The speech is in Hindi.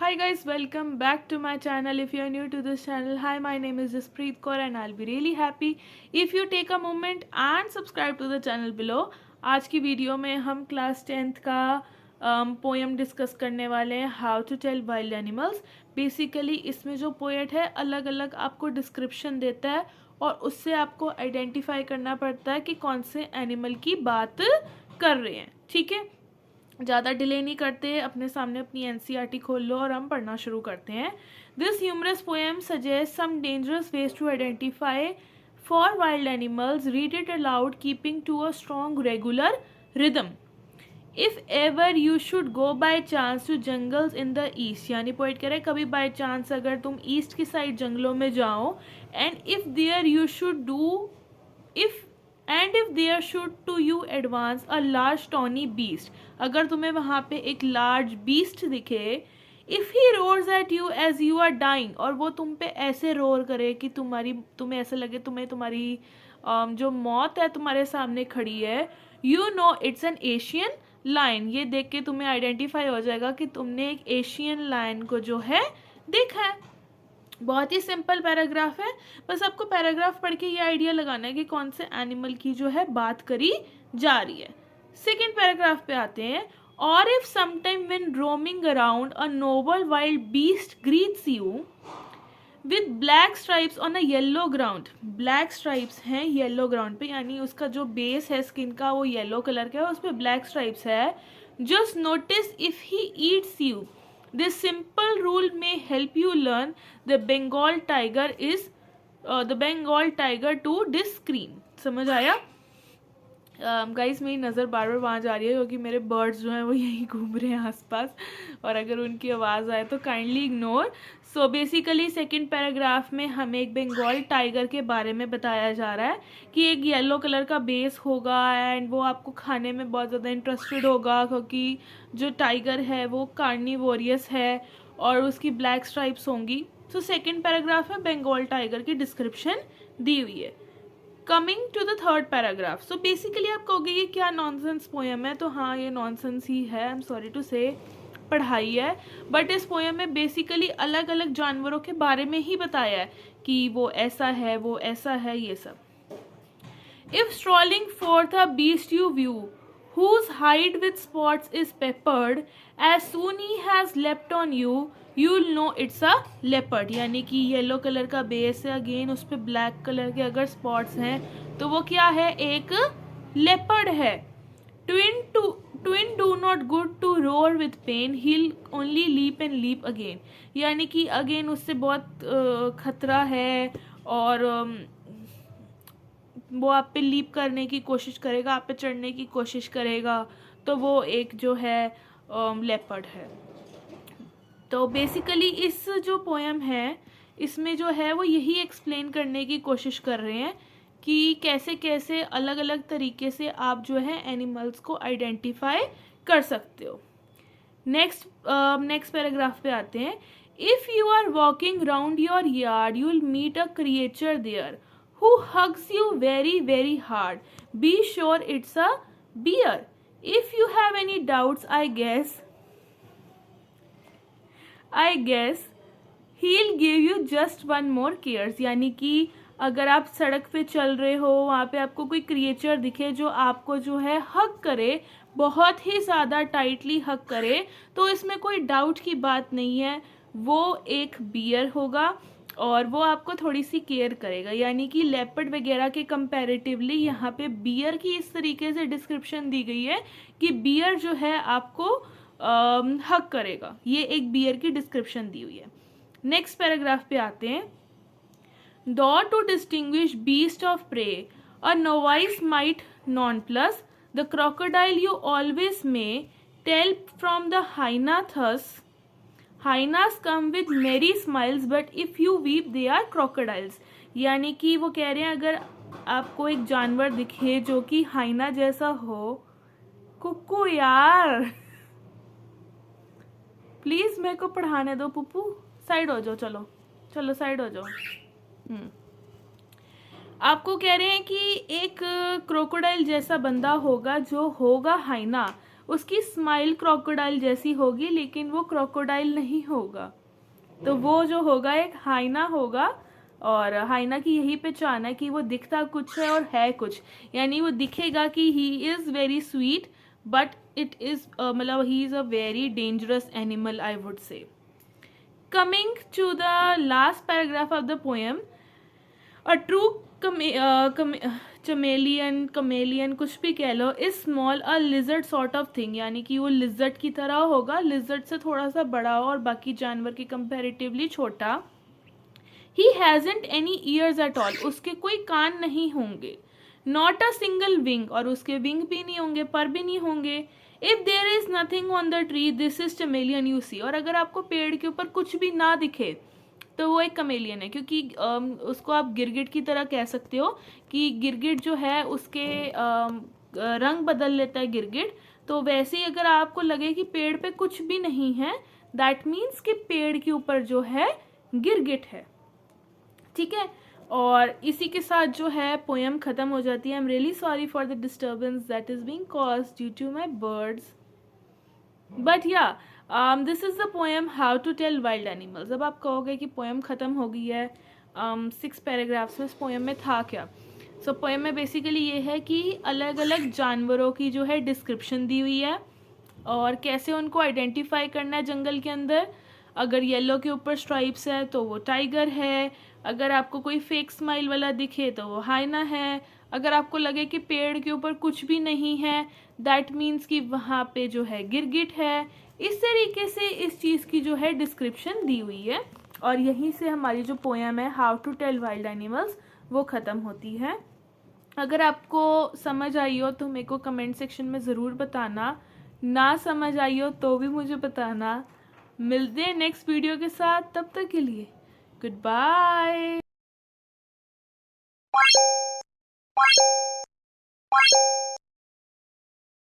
Hi guys, welcome back to my channel. If you are new to this channel, hi, my name is Jaspreet Kaur and I'll be really happy if you take a moment and subscribe to the channel below. आज की वीडियो में हम क्लास 10th का पोएम डिस्कस करने वाले हैं, how to tell wild animals. Basically इसमें जो पोएट है अलग अलग आपको डिस्क्रिप्शन देता है और उससे आपको आइडेंटिफाई करना पड़ता है कि कौन से एनिमल की बात कर रहे हैं. ठीक है, ज़्यादा डिले नहीं करते, अपने सामने अपनी एनसीईआरटी खोल लो और हम पढ़ना शुरू करते हैं. This humorous poem suggest some dangerous ways to identify for wild animals. Read it aloud keeping to a strong regular rhythm. If ever you should go by chance to jungles in the east, यानी पोइट कह रहे हैं कभी बाय चांस अगर तुम ईस्ट की साइड जंगलों में जाओ, and if there you should do if and if there should to you advance a large tawny beast, अगर तुम्हें वहाँ पे एक लार्ज बीस्ट दिखे, if he roars at you as you are dying, और वो तुम पे ऐसे रोर करे कि तुम्हें ऐसे लगे तुम्हारी जो मौत है तुम्हारे सामने खड़ी है, you know it's an Asian lion. ये देख के तुम्हें आइडेंटिफाई हो जाएगा कि तुमने एक एशियन लायन को जो है देखा है. बहुत ही सिंपल पैराग्राफ है, बस आपको पैराग्राफ पढ़ के ये आइडिया लगाना है कि कौन से एनिमल की जो है बात करी जा रही है. सेकेंड पैराग्राफ पे आते हैं. और if sometime when roaming around a Nobel wild beast greets you with black stripes on a yellow ground. Black stripes हैं येलो ग्राउंड पे, यानी उसका जो बेस है स्किन का वो येलो कलर का है, उस पर ब्लैक स्ट्राइप्स है. Just notice if he eats you. This simple rule may help you learn the Bengal tiger to discream. समझ आया? गाइस मेरी नज़र बार बार वहाँ जा रही है क्योंकि मेरे बर्ड्स जो हैं वो यहीं घूम रहे हैं आसपास, और अगर उनकी आवाज़ आए तो kindly ignore. So basically second paragraph में हमें एक बंगाल टाइगर के बारे में बताया जा रहा है कि एक येलो कलर का बेस होगा एंड वो आपको खाने में बहुत ज़्यादा इंटरेस्टेड होगा क्योंकि जो टाइगर है वो कार्निवोरियस है और उसकी ब्लैक स्ट्राइप्स होंगी. सो सेकेंड पैराग्राफ में बंगाल टाइगर की डिस्क्रिप्शन दी हुई है. Coming to the third paragraph. So basically आप कहोगे ये क्या नॉनसेंस पोएम है, तो हाँ ये नॉनसेंस ही है, आई एम सॉरी टू से, पढ़ाई है. बट इस पोएम में बेसिकली अलग अलग जानवरों के बारे में ही बताया है कि वो ऐसा है वो ऐसा है ये सब. If strolling forth a beast you view whose hide with spots is peppered, as soon he has leapt on you you'll know it's a leopard. यानी कि येलो कलर का बेस है, अगेन उस पर ब्लैक कलर के अगर स्पॉट्स हैं तो वो क्या है, एक लेपर्ड है. Twin do not good to roar with pain, he'll only leap and leap again. यानी कि अगेन उससे बहुत खतरा है और वो आप पे लीप करने की कोशिश करेगा, आप पे चढ़ने की कोशिश करेगा, तो वो एक जो है लेपर्ड है. तो बेसिकली इस जो पोएम है इसमें जो है वो यही एक्सप्लेन करने की कोशिश कर रहे हैं कि कैसे कैसे अलग अलग तरीके से आप जो है एनिमल्स को आइडेंटिफाई कर सकते हो. नेक्स्ट पैराग्राफ पे आते हैं. If you are walking round your yard you will meet a creature there who hugs you very very hard. Be sure it's a bear. If you have any doubts, I guess he'll give you just one more cares. यानी कि अगर आप सड़क पे चल रहे हो, वहाँ पे आपको कोई क्रिएचर दिखे जो आपको जो है हग करे, बहुत ही ज़्यादा टाइटली हग करे, तो इसमें कोई डाउट की बात नहीं है, वो एक बियर होगा और वो आपको थोड़ी सी केयर करेगा. यानी कि लेपर्ड वगैरह के कंपैरेटिवली यहाँ पे बियर की इस तरीके से डिस्क्रिप्शन दी गई है कि बियर जो है आपको हक करेगा. ये एक बियर की डिस्क्रिप्शन दी हुई है. नेक्स्ट पैराग्राफ पे आते हैं. Though to distinguish beast of prey a novice might nonplus the crocodile you always may tell from the hyena thus. Hyenas come with merry smiles but if you weep they are crocodiles. यानी कि वो कह रहे हैं अगर आपको एक जानवर दिखे जो कि हाइना जैसा हो, कुक्कू यार प्लीज मेरे को पढ़ाने दो पुप्पू, साइड हो जाओ, चलो चलो साइड हो जाओ. आपको कह रहे हैं कि एक क्रोकोडाइल जैसा बंदा होगा जो होगा हाइना, उसकी स्माइल क्रोकोडाइल जैसी होगी लेकिन वो क्रोकोडाइल नहीं होगा। तो वो जो होगा एक हाइना होगा, और हाइना की यही पहचान है कि वो दिखता कुछ है और है कुछ। यानी वो दिखेगा कि he is very sweet but it is मतलब he is a very dangerous animal I would say. Coming to the last paragraph of the poem, a true chameleon कुछ भी कह लो, is small a lizard sort of thing, यानी कि वो लिजर्ड की तरह होगा, लिजर्ड से थोड़ा सा बड़ा और बाकी जानवर के कंपैरेटिवली छोटा। He hasn't any years at all, उसके कोई कान नहीं होंगे। नॉट अ सिंगल विंग, और उसके विंग भी नहीं होंगे, पर भी नहीं होंगे। If there is nothing on the tree this is chameleon you see, और अगर आपको पेड़ के ऊपर कुछ भी ना दिखे तो वो एक कमेलियन है, क्योंकि उसको आप गिरगिट की तरह कह सकते हो कि गिरगिट जो है उसके रंग बदल लेता है गिरगिट। तो वैसे ही अगर आपको लगे कि पेड़ पे कुछ भी नहीं है, दैट मीन्स कि पेड़ के ऊपर जो है गिरगिट है। ठीक है, और इसी के साथ जो है पोएम ख़त्म हो जाती है। I am really sorry for the disturbance that is being caused due to my birds, but yeah this is the poem how to tell wild animals. अब आप कहोगे कि पोएम ख़त्म हो गई है, 6 पैराग्राफ्स में, इस पोएम में था क्या? सो पोएम में बेसिकली ये है कि अलग अलग जानवरों की जो है डिस्क्रिप्शन दी हुई है और कैसे उनको आइडेंटिफाई करना है जंगल के अंदर। अगर येलो के ऊपर स्ट्राइप्स है तो वो टाइगर है, अगर आपको कोई फेक स्माइल वाला दिखे तो वो हाइना है, अगर आपको लगे कि पेड़ के ऊपर कुछ भी नहीं है दैट मीन्स कि वहाँ पे जो है गिरगिट है। इस तरीके से इस चीज़ की जो है डिस्क्रिप्शन दी हुई है, और यहीं से हमारी जो पोएम है how to tell wild animals वो ख़त्म होती है। अगर आपको समझ आई हो तो मेरे को कमेंट सेक्शन में ज़रूर बताना, ना समझ आई हो तो भी मुझे बताना। मिलते हैं नेक्स्ट वीडियो के साथ, तब तक के लिए गुड बाय।